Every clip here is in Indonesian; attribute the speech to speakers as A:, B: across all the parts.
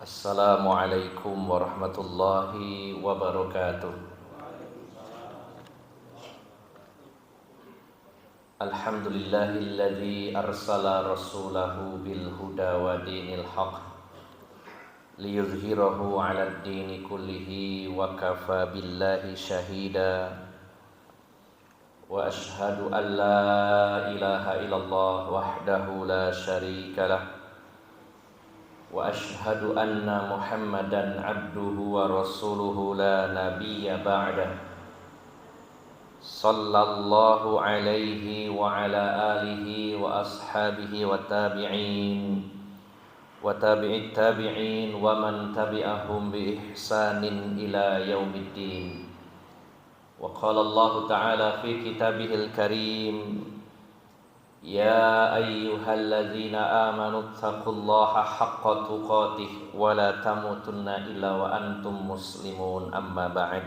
A: Assalamualaikum warahmatullahi wabarakatuh. Alhamdulillahilladzi arsala rasulahu bil huda wa dinil haq liyuzhirahu 'alad dini kullihi wa kafa billahi shahida. Wa ashhadu an la ilaha illallah wahdahu la syarika lah. Wa ashhadu anna Muhammadan abduhu wa rasuluhu la nabiyya ba'dah. Sallallahu alaihi wa ala alihi wa ashabihi wa tabi'in wa tabi'it tabi'in wa man tabi'ahum bi ihsanin ila yaumiddin. Wa qala Allah ta'ala fi kitabihil karim, Ya ayyuhalladzina amanu taqullaha haqqa tuqatih wa la tamutunna illa wa antum muslimun, amma ba'd.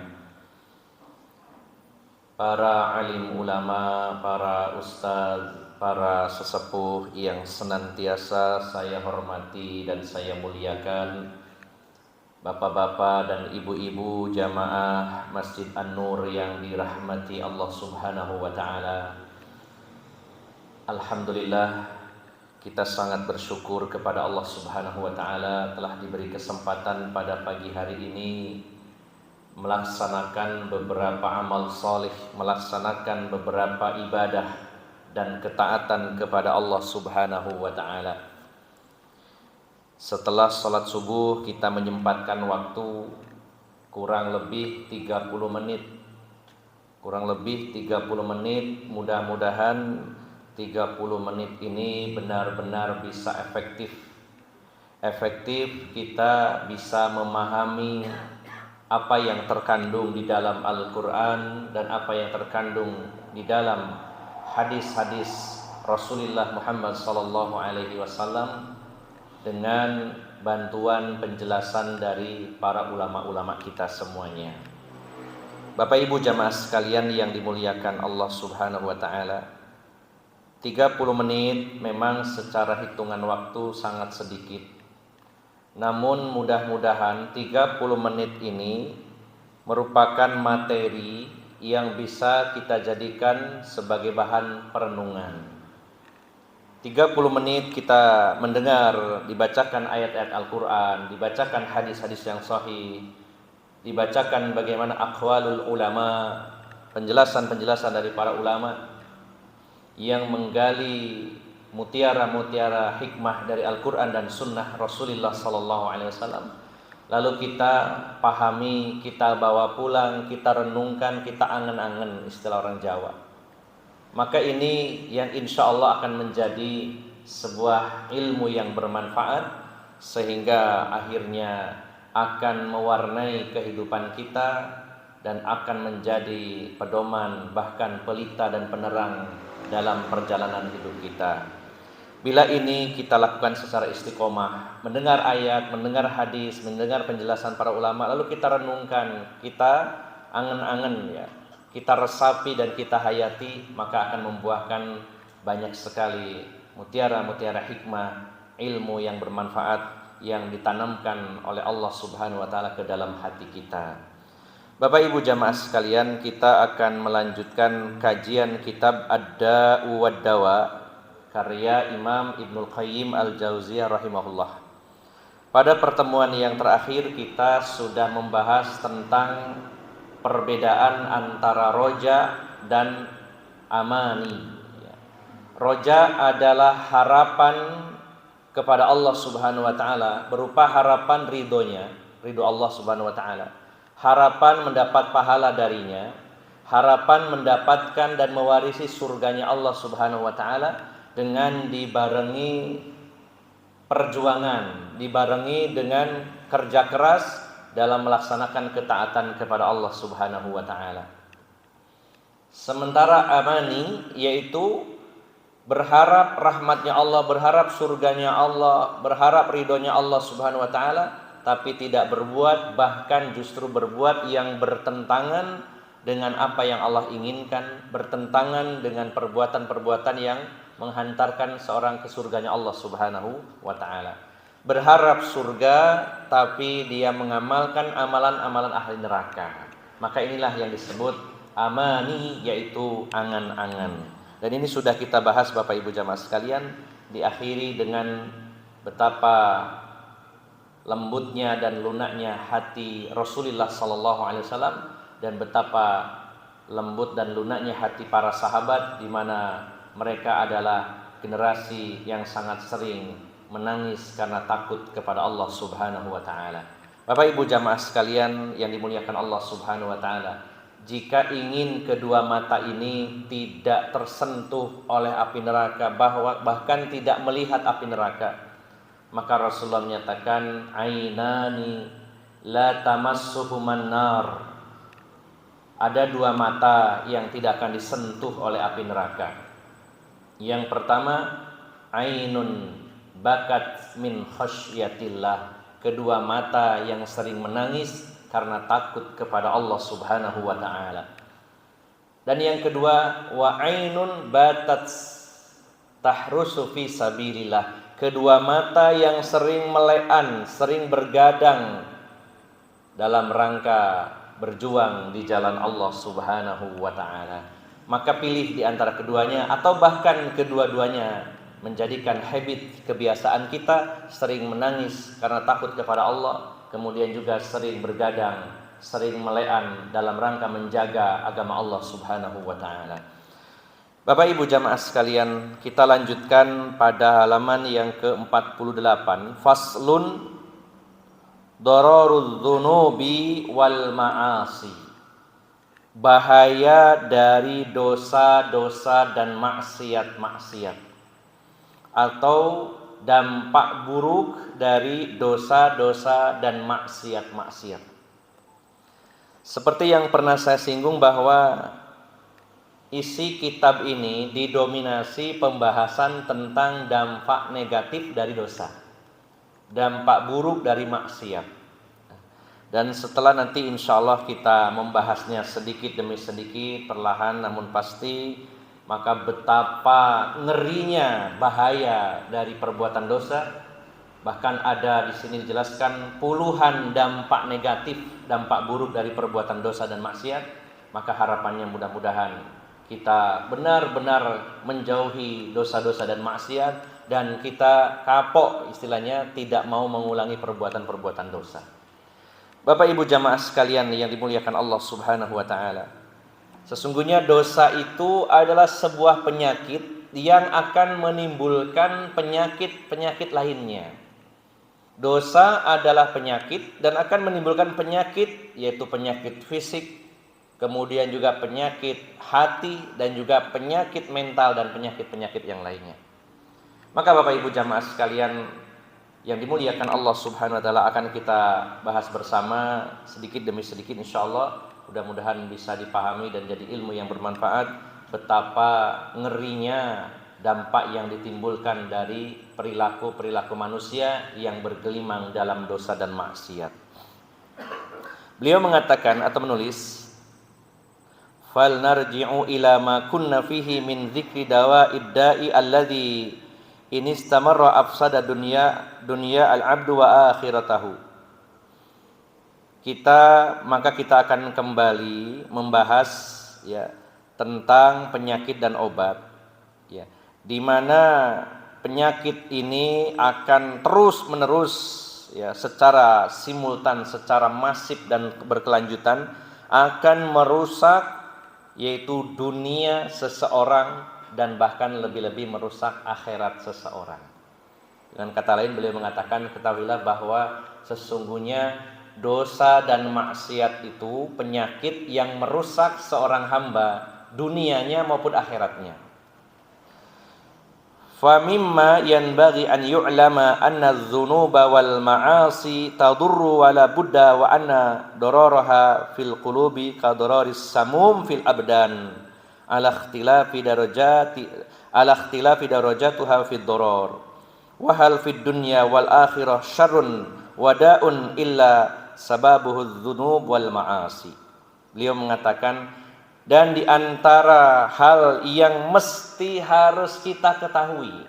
A: Para alim ulama, para ustaz, para sesepuh yang senantiasa saya hormati dan saya muliakan, bapak-bapak dan ibu-ibu jamaah Masjid An-Nur yang dirahmati Allah Subhanahu wa ta'ala. Alhamdulillah, kita sangat bersyukur kepada Allah Subhanahu wa ta'ala telah diberi kesempatan pada pagi hari ini melaksanakan beberapa amal soleh, melaksanakan beberapa ibadah dan ketaatan kepada Allah Subhanahu wa ta'ala. Setelah sholat subuh kita menyempatkan waktu kurang lebih 30 menit. Mudah-mudahan 30 menit ini benar-benar bisa efektif kita bisa memahami apa yang terkandung di dalam Al-Quran dan apa yang terkandung di dalam hadis-hadis Rasulullah Muhammad SAW dengan bantuan penjelasan dari para ulama-ulama kita semuanya. Bapak Ibu jamaah sekalian yang dimuliakan Allah Subhanahu wa ta'ala, 30 menit memang secara hitungan waktu sangat sedikit. Namun mudah-mudahan 30 menit ini merupakan materi yang bisa kita jadikan sebagai bahan perenungan. 30 menit kita mendengar dibacakan ayat-ayat Al-Quran, dibacakan hadis-hadis yang sahih, dibacakan bagaimana aqwalul ulama, penjelasan-penjelasan dari para ulama yang menggali mutiara-mutiara hikmah dari Al-Quran dan Sunnah Rasulullah SAW. Lalu kita pahami, kita bawa pulang, kita renungkan, kita angen-angen, istilah orang Jawa. Maka ini yang insya Allah akan menjadi sebuah ilmu yang bermanfaat, sehingga akhirnya akan mewarnai kehidupan kita dan akan menjadi pedoman, bahkan pelita dan penerang dalam perjalanan hidup kita. Bila ini kita lakukan secara istiqomah, mendengar ayat, mendengar hadis, mendengar penjelasan para ulama, lalu kita renungkan, kita angen-angen ya, kita resapi dan kita hayati, maka akan membuahkan banyak sekali mutiara-mutiara hikmah, ilmu yang bermanfaat yang ditanamkan oleh Allah Subhanahu wa ta'ala ke dalam hati kita. Bapak Ibu jamaah sekalian, kita akan melanjutkan kajian kitab Ad-Da'u wad-Dawa karya Imam Ibnul Qayyim Al-Jauziyah rahimahullah. Pada pertemuan yang terakhir kita sudah membahas tentang perbedaan antara roja dan amani. Roja adalah harapan kepada Allah Subhanahu wa ta'ala berupa harapan ridho Allah Subhanahu wa ta'ala, harapan mendapat pahala darinya, harapan mendapatkan dan mewarisi surganya Allah Subhanahu wa ta'ala dengan dibarengi perjuangan, dibarengi dengan kerja keras dalam melaksanakan ketaatan kepada Allah Subhanahu wa ta'ala. Sementara amani yaitu berharap rahmatnya Allah, berharap surganya Allah, berharap ridhonya Allah Subhanahu wa ta'ala, tapi tidak berbuat, bahkan justru berbuat yang bertentangan dengan apa yang Allah inginkan, bertentangan dengan perbuatan-perbuatan yang menghantarkan seorang ke surganya Allah Subhanahu wa ta'ala. berharap surga tapi dia mengamalkan amalan-amalan ahli neraka. Maka inilah yang disebut amani, yaitu angan-angan. Dan ini sudah kita bahas Bapak Ibu jamaah sekalian, diakhiri dengan betapa lembutnya dan lunaknya hati Rasulullah sallallahu alaihi wasallam dan betapa lembut dan lunaknya hati para sahabat, di mana mereka adalah generasi yang sangat sering menangis karena takut kepada Allah Subhanahu wa taala. Bapak Ibu jamaah sekalian yang dimuliakan Allah Subhanahu wa taala, jika ingin kedua mata ini tidak tersentuh oleh api neraka, bahkan tidak melihat api neraka, maka Rasulullah menyatakan ainani la tamassuhuman nar. Ada dua mata yang tidak akan disentuh oleh api neraka. Yang pertama, ainun bakat min khasyatillah, kedua mata yang sering menangis karena takut kepada Allah Subhanahu wa taala. Dan yang kedua, wa ainun batat tahrusu fi sabilillah, kedua mata yang sering melean, sering bergadang dalam rangka berjuang di jalan Allah Subhanahu wa taala. Maka pilih di antara keduanya, atau bahkan kedua-duanya, menjadikan habit, kebiasaan kita sering menangis karena takut kepada Allah, kemudian juga sering bergadang, sering melean dalam rangka menjaga agama Allah Subhanahu wa taala. Bapak Ibu jamaah sekalian, kita lanjutkan pada halaman yang ke-48, faslun dararudz dzunubi wal ma'asi, bahaya dari dosa-dosa dan maksiat-maksiat, atau dampak buruk dari dosa-dosa dan maksiat-maksiat. Seperti yang pernah saya singgung bahwa isi kitab ini didominasi pembahasan tentang dampak negatif dari dosa, dampak buruk dari maksiat. Dan setelah nanti insya Allah kita membahasnya sedikit demi sedikit, perlahan namun pasti, maka betapa ngerinya bahaya dari perbuatan dosa. Bahkan ada di sini dijelaskan puluhan dampak negatif, dampak buruk dari perbuatan dosa dan maksiat. Maka harapannya mudah-mudahan kita benar-benar menjauhi dosa-dosa dan maksiat, dan kita kapok, istilahnya tidak mau mengulangi perbuatan-perbuatan dosa. Bapak Ibu jamaah sekalian yang dimuliakan Allah Subhanahu wa taala, sesungguhnya dosa itu adalah sebuah penyakit yang akan menimbulkan penyakit-penyakit lainnya. Dosa adalah penyakit dan akan menimbulkan penyakit, yaitu penyakit fisik, kemudian juga penyakit hati, dan juga penyakit mental dan penyakit-penyakit yang lainnya. Maka Bapak Ibu jamaah sekalian yang dimuliakan Allah Subhanahu wa taala, akan kita bahas bersama sedikit demi sedikit insyaallah. Mudah-mudahan bisa dipahami dan jadi ilmu yang bermanfaat betapa ngerinya dampak yang ditimbulkan dari perilaku-perilaku manusia yang bergelimang dalam dosa dan maksiat. Beliau mengatakan atau menulis, fal narji'u ila ma kunna fihi min dzikri dawa'id da'i alladzi in istamarra afsada dunya al-'abdu wa akhiratahu. Maka kita akan kembali membahas ya tentang penyakit dan obat, ya, di mana penyakit ini akan terus-menerus ya secara simultan, secara masif dan berkelanjutan akan merusak yaitu dunia seseorang dan bahkan lebih-lebih merusak akhirat seseorang. Dengan kata lain beliau mengatakan, ketahuilah bahwa sesungguhnya dosa dan maksiat itu penyakit yang merusak seorang hamba dunianya maupun akhiratnya. Fa mimma yanbaghi an yu'lama anna adh-dhunuba wal ma'asi tadurru wa la budda wa anna dararaha fil qulubi ka dararis samum fil abdan ala ikhtilafi darajatuha fid darar wa hal fid dunya wal akhirah syarrun wada'un illa sababuhu dzunub wal ma'asi. Beliau mengatakan, dan di antara hal yang mesti harus kita ketahui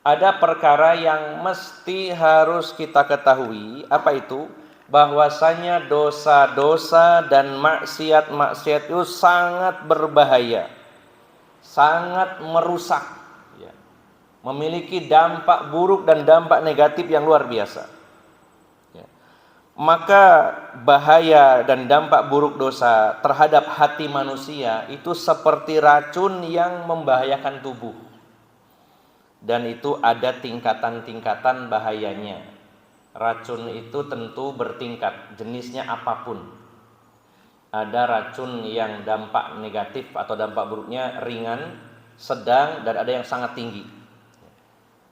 A: ada perkara yang mesti harus kita ketahui. Apa itu? Bahwasanya dosa-dosa dan maksiat-maksiat itu sangat berbahaya, sangat merusak, ya. Memiliki dampak buruk dan dampak negatif yang luar biasa. Ya. Maka bahaya dan dampak buruk dosa terhadap hati manusia itu seperti racun yang membahayakan tubuh. Dan itu ada tingkatan-tingkatan bahayanya. Racun itu tentu bertingkat, jenisnya apapun. Ada racun yang dampak negatif atau dampak buruknya ringan, sedang, dan ada yang sangat tinggi.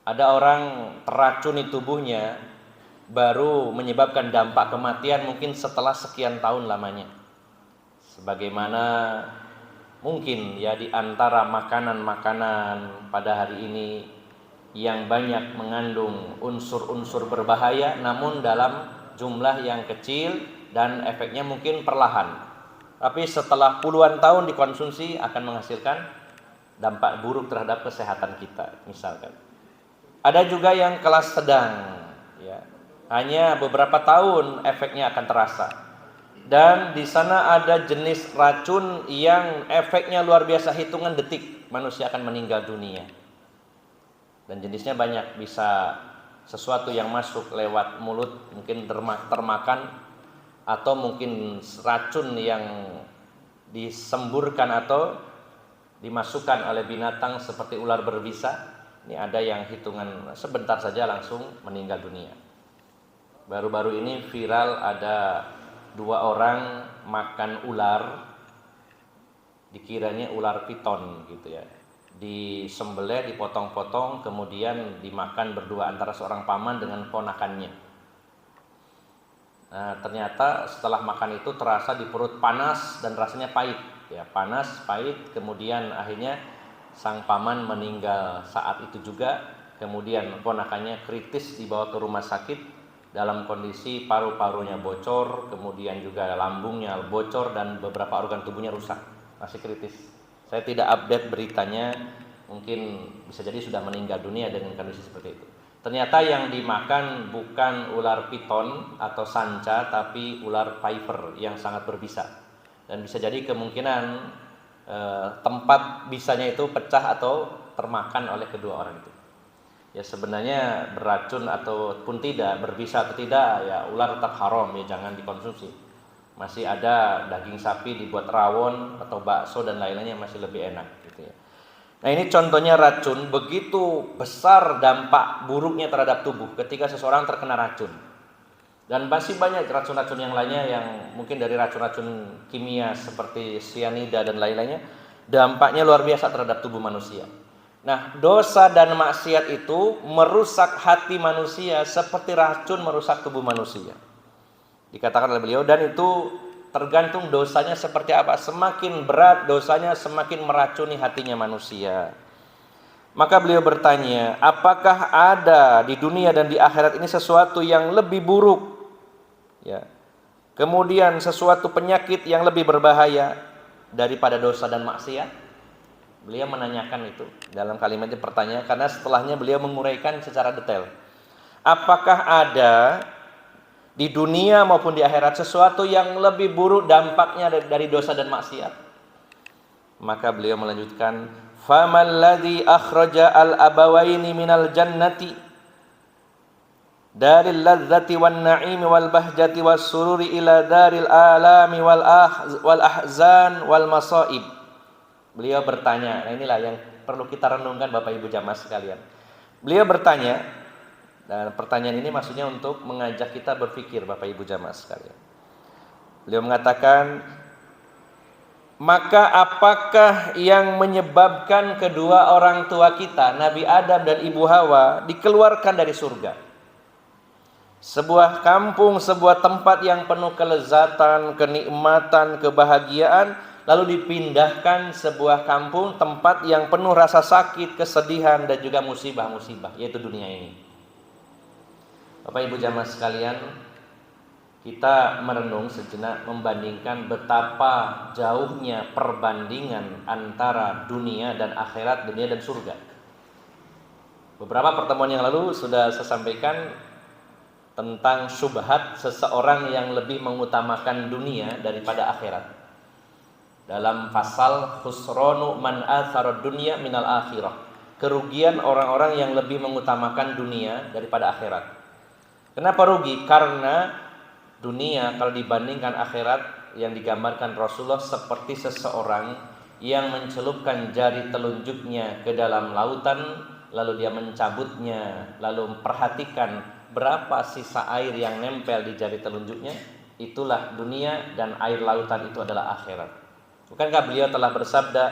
A: Ada orang teracuni tubuhnya baru menyebabkan dampak kematian mungkin setelah sekian tahun lamanya. Sebagaimana mungkin ya di antara makanan-makanan pada hari ini yang banyak mengandung unsur-unsur berbahaya namun dalam jumlah yang kecil dan efeknya mungkin perlahan. Tapi setelah puluhan tahun dikonsumsi akan menghasilkan dampak buruk terhadap kesehatan kita, misalkan. Ada juga yang kelas sedang, ya. Hanya beberapa tahun efeknya akan terasa. Dan di sana ada jenis racun yang efeknya luar biasa, hitungan detik manusia akan meninggal dunia. Dan jenisnya banyak, bisa sesuatu yang masuk lewat mulut mungkin termakan, atau mungkin racun yang disemburkan atau dimasukkan oleh binatang seperti ular berbisa. Ini ada yang hitungan sebentar saja langsung meninggal dunia. Baru-baru ini viral ada 2 orang makan ular, dikiranya ular piton gitu ya. Disembelih, dipotong-potong, kemudian dimakan berdua antara seorang paman dengan ponakannya. Nah, ternyata setelah makan itu terasa di perut panas dan rasanya pahit, ya, panas, pahit, kemudian akhirnya sang paman meninggal saat itu juga. Kemudian ponakannya kritis dibawa ke rumah sakit dalam kondisi paru-parunya bocor, kemudian juga lambungnya bocor dan beberapa organ tubuhnya rusak, masih kritis. Saya tidak update beritanya, mungkin bisa jadi sudah meninggal dunia dengan kondisi seperti itu. Ternyata yang dimakan bukan ular piton atau sanca, tapi ular viper yang sangat berbisa. Dan bisa jadi kemungkinan tempat bisanya itu pecah atau termakan oleh kedua orang itu. Ya sebenarnya beracun ataupun tidak, berbisa atau tidak, ya ular tetap haram, ya jangan dikonsumsi. Masih ada daging sapi dibuat rawon atau bakso dan lain-lainnya masih lebih enak gitu ya. Nah ini contohnya racun, begitu besar dampak buruknya terhadap tubuh ketika seseorang terkena racun. Dan masih banyak racun-racun yang lainnya yang mungkin dari racun-racun kimia seperti sianida dan lain-lainnya, dampaknya luar biasa terhadap tubuh manusia. Nah dosa dan maksiat itu merusak hati manusia seperti racun merusak tubuh manusia. Dikatakan oleh beliau, dan itu tergantung dosanya seperti apa. Semakin berat dosanya, semakin meracuni hatinya manusia. Maka beliau bertanya, apakah ada di dunia dan di akhirat ini sesuatu yang lebih buruk? Ya. Kemudian sesuatu penyakit yang lebih berbahaya daripada dosa dan maksiat? Beliau menanyakan itu dalam kalimatnya pertanyaan, karena setelahnya beliau menguraikan secara detail. Apakah ada di dunia maupun di akhirat sesuatu yang lebih buruk dampaknya dari dosa dan maksiat? Maka beliau melanjutkan, faman ladzi akhraja al abawaini minal jannati daril ladzati wan na'imi wal bahjati was sururi ila daril alami wal ahzan wal masaib. Beliau bertanya, nah inilah yang perlu kita renungkan Bapak Ibu jamaah sekalian. Beliau bertanya, dan pertanyaan ini maksudnya untuk mengajak kita berpikir Bapak Ibu jamaah sekalian. Beliau mengatakan, maka apakah yang menyebabkan kedua orang tua kita, Nabi Adam dan Ibu Hawa, dikeluarkan dari surga? Sebuah kampung, sebuah tempat yang penuh kelezatan, kenikmatan, kebahagiaan, lalu dipindahkan sebuah kampung, tempat yang penuh rasa sakit, kesedihan, dan juga musibah-musibah, yaitu dunia ini. Bapak Ibu jamaah sekalian, kita merenung sejenak membandingkan betapa jauhnya perbandingan antara dunia dan akhirat, dunia dan surga. Beberapa pertemuan yang lalu sudah saya sampaikan tentang syubhat seseorang yang lebih mengutamakan dunia daripada akhirat. Dalam pasal khusranu man athara dunya minal akhirah. Kerugian orang-orang yang lebih mengutamakan dunia daripada akhirat. Kenapa rugi? Karena dunia kalau dibandingkan akhirat yang digambarkan Rasulullah seperti seseorang yang mencelupkan jari telunjuknya ke dalam lautan, lalu dia mencabutnya, lalu memperhatikan berapa sisa air yang nempel di jari telunjuknya. Itulah dunia, dan air lautan itu adalah akhirat. Bukankah beliau telah bersabda,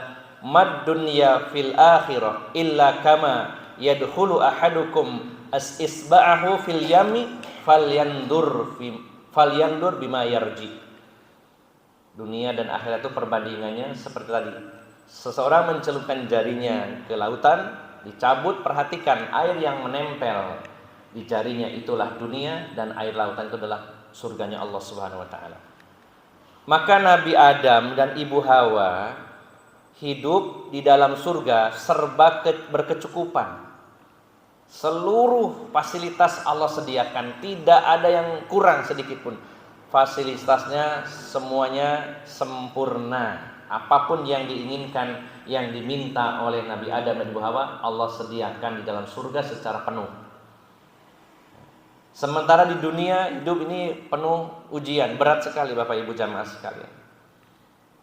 A: mad dunya fil akhirah illa kama yadkhulu ahadukum isba'ahu fil yami falyandur bima yarji. Dunia dan akhirat itu perbandingannya seperti tadi. Seseorang mencelupkan jarinya ke lautan, dicabut, perhatikan air yang menempel di jarinya, itulah dunia, dan air lautan itu adalah surganya Allah Subhanahu wa taala. Maka Nabi Adam dan Ibu Hawa hidup di dalam surga serba berkecukupan. Seluruh fasilitas Allah sediakan, tidak ada yang kurang sedikit pun. Fasilitasnya semuanya sempurna. Apapun yang diinginkan, yang diminta oleh Nabi Adam dan Ibu Hawa, Allah sediakan di dalam surga secara penuh. Sementara di dunia hidup ini penuh ujian, berat sekali Bapak Ibu jamaah sekalian.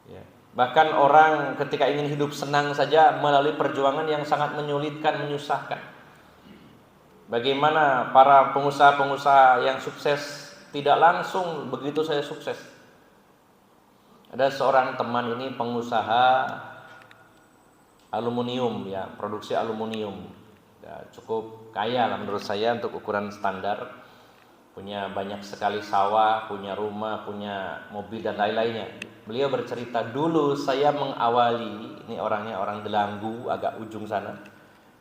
A: Ya. Bahkan orang ketika ingin hidup senang saja melalui perjuangan yang sangat menyulitkan, menyusahkan. Bagaimana para pengusaha-pengusaha yang sukses tidak langsung begitu saya sukses. Ada seorang teman ini pengusaha aluminium, ya, produksi aluminium. Ya, cukup kaya lah menurut saya untuk ukuran standar. Punya banyak sekali sawah, punya rumah, punya mobil dan lain-lainnya. Beliau bercerita, dulu saya mengawali, ini orangnya orang Delanggu, agak ujung sana.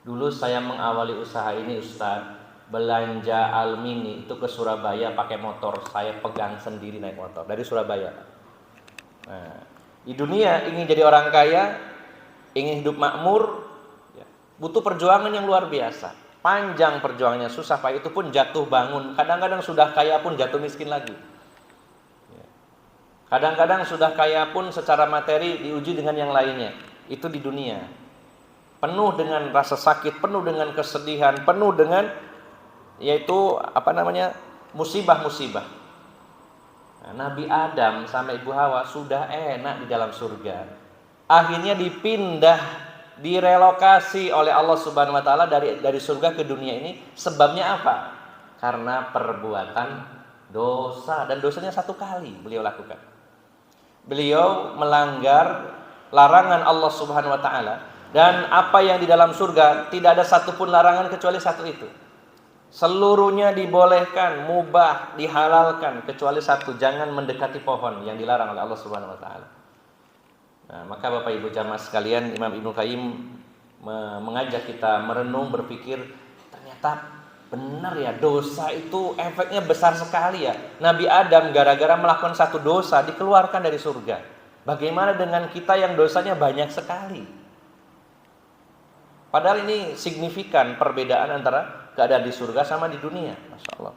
A: Dulu saya mengawali usaha ini Ustaz, belanja alumini itu ke Surabaya pakai motor, saya pegang sendiri naik motor dari Surabaya. Nah, di dunia ingin jadi orang kaya, ingin hidup makmur, ya, butuh perjuangan yang luar biasa. Panjang perjuangannya, susah payah, itu pun jatuh bangun. Kadang-kadang sudah kaya pun jatuh miskin lagi. Ya. Kadang-kadang sudah kaya pun secara materi diuji dengan yang lainnya. Itu di dunia. Penuh dengan rasa sakit, penuh dengan kesedihan, penuh dengan yaitu musibah-musibah. Nah, Nabi Adam sama Ibu Hawa sudah enak di dalam surga. Akhirnya dipindah, direlokasi oleh Allah Subhanahu wa taala dari surga ke dunia ini. Sebabnya apa? Karena perbuatan dosa, dan dosanya satu kali beliau lakukan. Beliau melanggar larangan Allah Subhanahu wa taala, dan apa yang di dalam surga tidak ada satupun larangan kecuali satu itu. Seluruhnya dibolehkan, mubah, dihalalkan, kecuali satu, jangan mendekati pohon yang dilarang oleh Allah Subhanahu wa taala. Nah, maka Bapak Ibu jamaah sekalian, Imam Ibnu Qayyim mengajak kita merenung, berpikir, ternyata benar ya, dosa itu efeknya besar sekali ya. Nabi Adam gara-gara melakukan satu dosa dikeluarkan dari surga. Bagaimana dengan kita yang dosanya banyak sekali? Padahal ini signifikan perbedaan antara keadaan di surga sama di dunia. Masya Allah.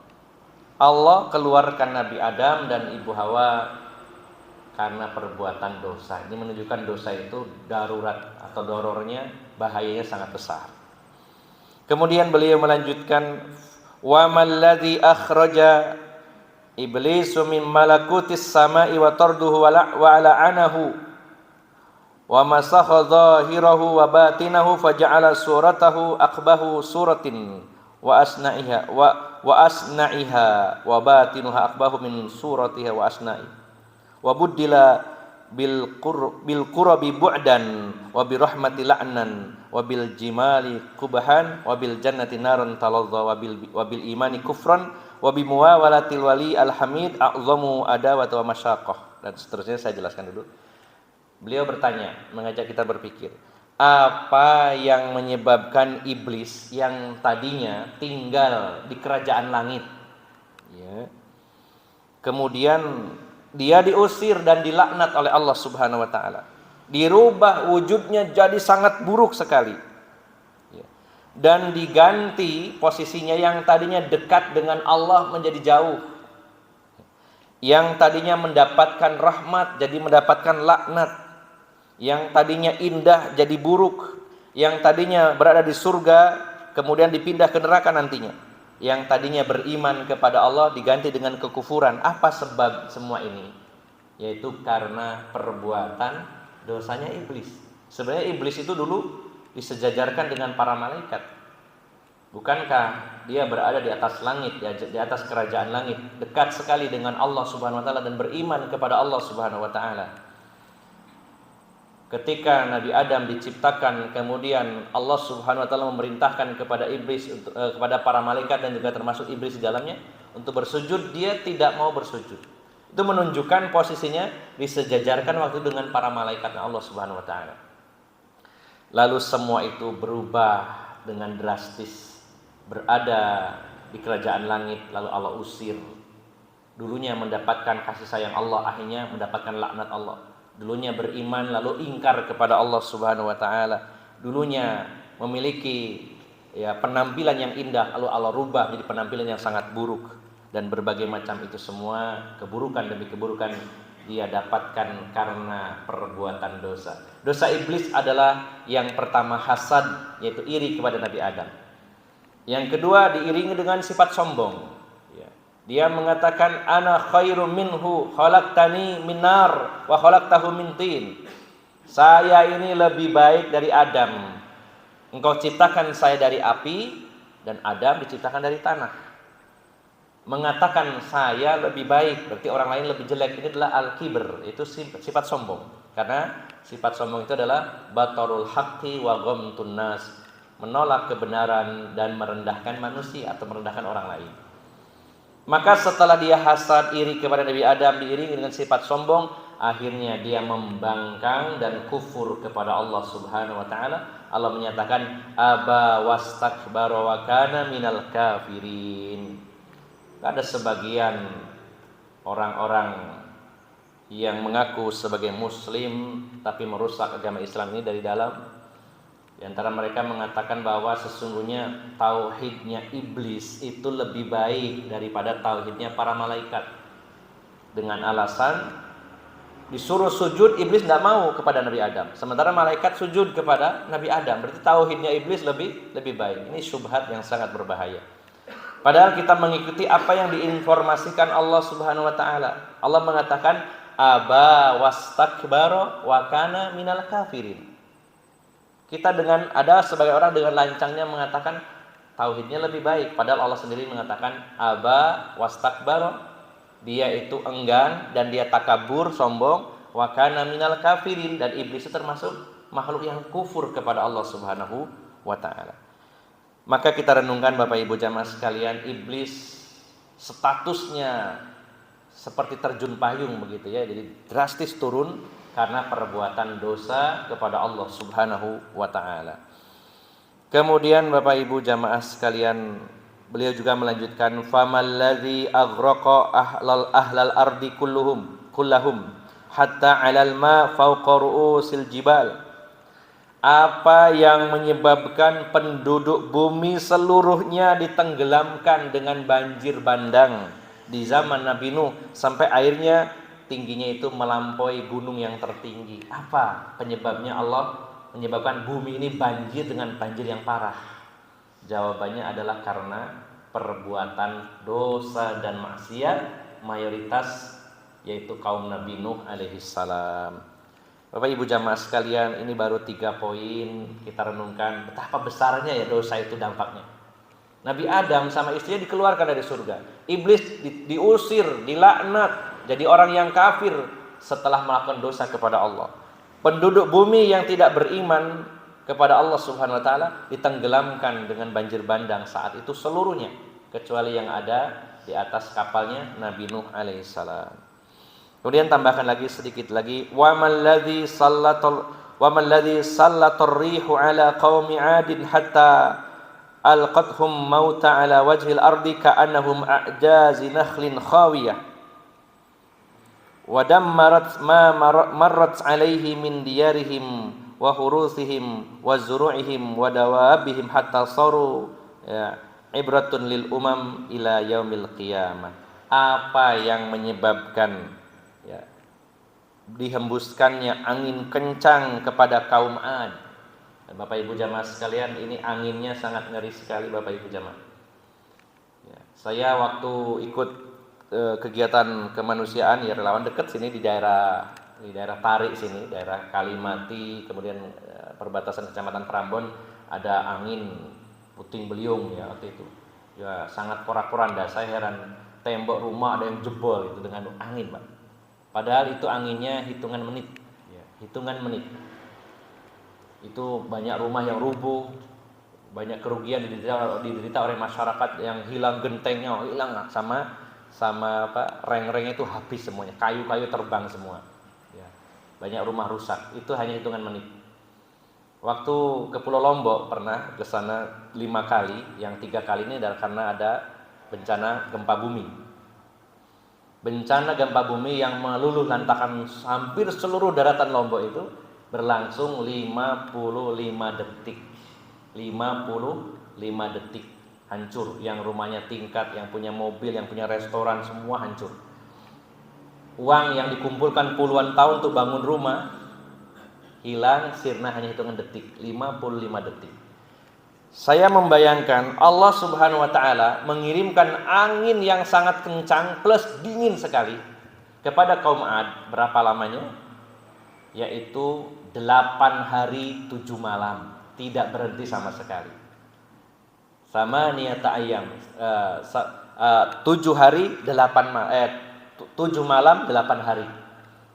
A: Allah keluarkan Nabi Adam dan Ibu Hawa karena perbuatan dosa. Ini menunjukkan dosa itu darurat atau dorornya, bahayanya sangat besar. Kemudian beliau melanjutkan, wa malladzi akhraja iblisu min malakutis sama'i wa tarduhu wa la'anahu wa masakha zahirahu wa batinahu faja'ala suratahu aqbahu suratin wa asna'iha wa batinuha aqbahu min suratiha wa asna'i wa buddila bil qurabi bu'dan wa bi rahmati la'nan wa bil jimali kubahan wa bil jannati naran taladha wa bil imani kufran wa bi muwawalatil wali alhamid a'zamu adawata wa masyaqqah, dan seterusnya saya jelaskan dulu. Beliau bertanya, mengajak kita berpikir, apa yang menyebabkan iblis yang tadinya tinggal di kerajaan langit, ya, kemudian dia diusir dan dilaknat oleh Allah Subhanahu wa taala. Dirubah wujudnya jadi sangat buruk sekali. Ya. dan diganti posisinya, yang tadinya dekat dengan Allah menjadi jauh, yang tadinya mendapatkan rahmat jadi mendapatkan laknat, yang tadinya indah jadi buruk, yang tadinya berada di surga kemudian dipindah ke neraka nantinya, yang tadinya beriman kepada Allah diganti dengan kekufuran. Apa sebab semua ini? Yaitu karena perbuatan dosanya iblis. Sebenarnya iblis itu dulu disejajarkan dengan para malaikat. Bukankah dia berada di atas langit, di atas kerajaan langit, dekat sekali dengan Allah Subhanahu wa taala dan beriman kepada Allah Subhanahu wa taala. Ketika Nabi Adam diciptakan, kemudian Allah Subhanahu wa taala memerintahkan kepada iblis, kepada para malaikat dan juga termasuk iblis di dalamnya untuk bersujud, dia tidak mau bersujud. Itu menunjukkan posisinya disejajarkan waktu dengan para malaikat Allah Subhanahu wa taala. Lalu semua itu berubah dengan drastis, berada di kerajaan langit, lalu Allah usir. Dulunya mendapatkan kasih sayang Allah, akhirnya mendapatkan laknat Allah. Dulunya beriman lalu ingkar kepada Allah Subhanahu wa taala. Dulunya memiliki penampilan yang indah, lalu Allah rubah menjadi penampilan yang sangat buruk. Dan berbagai macam itu semua, keburukan demi keburukan, dia dapatkan karena perbuatan dosa. Dosa iblis adalah yang pertama hasad, yaitu iri kepada Nabi Adam. Yang kedua diiringi dengan sifat sombong. Dia mengatakan, ana khairum minhu, khalaqtani min nar wa khalaqtahu min tin. Saya ini lebih baik dari Adam. Engkau ciptakan saya dari api dan Adam diciptakan dari tanah. Mengatakan saya lebih baik, berarti orang lain lebih jelek, ini adalah al-kibr, itu sifat sombong. Karena sifat sombong itu adalah batarul haqqi wa ghamtun nas, menolak kebenaran dan merendahkan manusia atau merendahkan orang lain. Maka setelah dia hasad iri kepada Nabi Adam diiringi dengan sifat sombong, akhirnya dia membangkang dan kufur kepada Allah Subhanahu wa taala. Allah menyatakan aba wastakbara wa kana minal kafirin. Ada sebagian orang-orang yang mengaku sebagai muslim tapi merusak agama Islam ini dari dalam. Di antara mereka mengatakan bahwa sesungguhnya tauhidnya iblis itu lebih baik daripada tauhidnya para malaikat. Dengan alasan disuruh sujud, iblis tidak mau kepada Nabi Adam, sementara malaikat sujud kepada Nabi Adam. Berarti tauhidnya iblis lebih baik. Ini syubhat yang sangat berbahaya. Padahal kita mengikuti apa yang diinformasikan Allah Subhanahu wa taala. Allah mengatakan aba wastakbara wa kana minal kafirin. Kita ada sebagai orang dengan lancangnya mengatakan tauhidnya lebih baik, padahal Allah sendiri mengatakan aba wastakbara, dia itu enggan dan dia takabur, sombong, wa kana minal kafirin, dan iblis itu termasuk makhluk yang kufur kepada Allah Subhanahu wa taala. Maka kita renungkan Bapak Ibu jamaah sekalian, iblis statusnya seperti terjun payung begitu ya, jadi drastis turun karena perbuatan dosa kepada Allah Subhanahu wa taala. Kemudian Bapak Ibu jamaah sekalian, beliau juga melanjutkan famal ladzi aghraqa ahlal ardi kullahum hatta 'alal ma fawqa ru'usil jibal. Apa yang menyebabkan penduduk bumi seluruhnya ditenggelamkan dengan banjir bandang di zaman Nabi Nuh sampai airnya tingginya itu melampaui gunung yang tertinggi? Apa penyebabnya Allah menyebabkan bumi ini banjir dengan banjir yang parah? Jawabannya adalah karena perbuatan dosa dan maksiat mayoritas, yaitu kaum Nabi Nuh alaihissalam. Bapak Ibu jamaah sekalian, ini baru 3 poin kita renungkan betapa besarnya ya dosa itu dampaknya. Nabi Adam sama istrinya dikeluarkan dari surga. Iblis diusir, dilaknat, jadi orang yang kafir setelah melakukan dosa kepada Allah. Penduduk bumi yang tidak beriman kepada Allah Subhanahu wa taala ditenggelamkan dengan banjir bandang saat itu seluruhnya, kecuali yang ada di atas kapalnya Nabi Nuh alaihissalam. Kemudian tambahkan lagi sedikit lagi, wa man ladzi sallatar rihu ala qaumi 'adin hatta alqathum mauta ala wajhil ardi ka'annahum a'jazi nakhlin khawiyah wa dammarat ma marrat 'alaihi min diyarihim wa hurusihim wa zuru'ihim wa dawabihim hatta saru ya ibratun lil umam ila yaumil qiyamah. Apa yang menyebabkan ya dihembuskannya angin kencang kepada kaum Ad? Bapak Ibu jamaah sekalian, ini anginnya sangat ngeri sekali Bapak Ibu jamaah. Ya, saya waktu ikut kegiatan kemanusiaan ya relawan dekat sini di daerah Tarik sini, daerah Kalimati, kemudian perbatasan Kecamatan Prambon, ada angin puting beliung ya waktu itu. Ya sangat porak-poranda, saya heran, tembok rumah ada yang jebol itu dengan angin, Pak. Padahal itu anginnya hitungan menit, ya, hitungan menit. Itu banyak rumah yang rubuh, banyak kerugian diderita oleh masyarakat, yang hilang gentengnya, hilang sama apa reng-rengnya itu habis semuanya, kayu-kayu terbang semua. Ya, banyak rumah rusak. Itu hanya hitungan menit. Waktu ke Pulau Lombok pernah ke sana 5 kali, yang 3 kali ini adalah karena ada bencana gempa bumi. Bencana gempa bumi yang meluluh lantakan hampir seluruh daratan Lombok itu berlangsung 55 detik. 55 detik hancur, yang rumahnya tingkat, yang punya mobil, yang punya restoran, semua hancur. Uang yang dikumpulkan puluhan tahun untuk bangun rumah hilang sirna hanya hitungan detik, 55 detik. Saya membayangkan Allah Subhanahu wa taala mengirimkan angin yang sangat kencang plus dingin sekali kepada kaum Ad. Berapa lamanya? Yaitu 8 hari 7 malam, tidak berhenti sama sekali. Sama niyata ayam 7 hari 7 malam 8 hari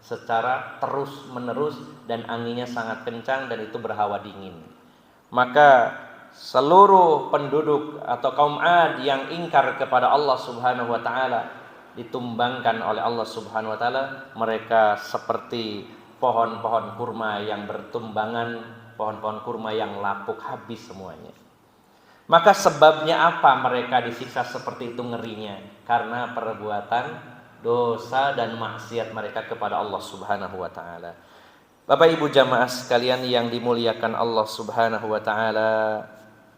A: secara terus menerus, dan anginnya sangat kencang dan itu berhawa dingin. Maka seluruh penduduk atau kaum Ad yang ingkar kepada Allah Subhanahu wa taala ditumbangkan oleh Allah Subhanahu wa taala. Mereka seperti pohon-pohon kurma yang bertumbangan, pohon-pohon kurma yang lapuk habis semuanya. Maka sebabnya apa mereka disiksa seperti itu ngerinya? Karena perbuatan dosa dan maksiat mereka kepada Allah Subhanahu wa taala. Bapak Ibu jamaah sekalian yang dimuliakan Allah Subhanahu wa taala,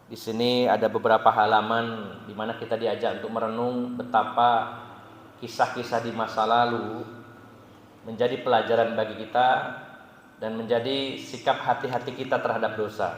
A: di sini ada beberapa halaman di mana kita diajak untuk merenung betapa kisah-kisah di masa lalu menjadi pelajaran bagi kita dan menjadi sikap hati-hati kita terhadap dosa.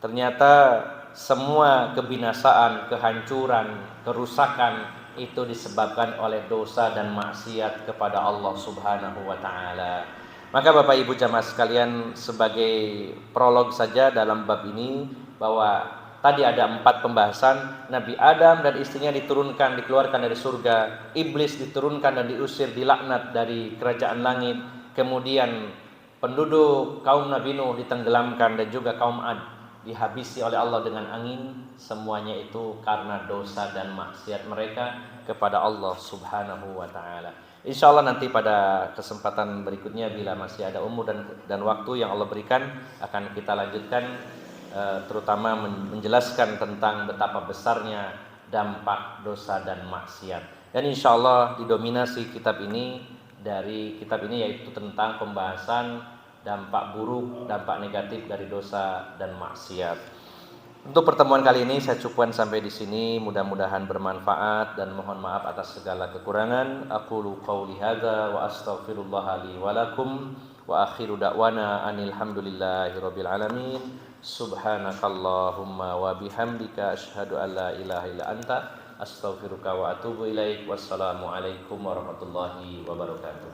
A: Ternyata semua kebinasaan, kehancuran, kerusakan itu disebabkan oleh dosa dan maksiat kepada Allah Subhanahu wa taala. Maka Bapak Ibu jamaah sekalian, sebagai prolog saja dalam bab ini, bahwa tadi ada 4 pembahasan. Nabi Adam dan istrinya dikeluarkan dari surga, iblis diturunkan dan diusir, dilaknat dari kerajaan langit. Kemudian penduduk kaum Nabi Nuh ditenggelamkan, dan juga kaum Ad dihabisi oleh Allah dengan angin. Semuanya itu karena dosa dan maksiat mereka kepada Allah Subhanahu wa taala. Insyaallah nanti pada kesempatan berikutnya bila masih ada umur dan waktu yang Allah berikan, akan kita lanjutkan terutama menjelaskan tentang betapa besarnya dampak dosa dan maksiat. Dan insyaallah didominasi kitab ini yaitu tentang pembahasan dampak buruk, dampak negatif dari dosa dan maksiat. Untuk pertemuan kali ini saya cukupkan sampai di sini. Mudah-mudahan bermanfaat dan mohon maaf atas segala kekurangan. Aqulu qauli hadza wa astaghfirullah li wa lakum wa akhiru da'wana anil hamdulillahirabbil alamin. Subhanakallahumma wa bihamdika asyhadu an la ilaha illa anta astaghfiruka wa atubu ilaik. Wassalamu alaikum warahmatullahi wabarakatuh.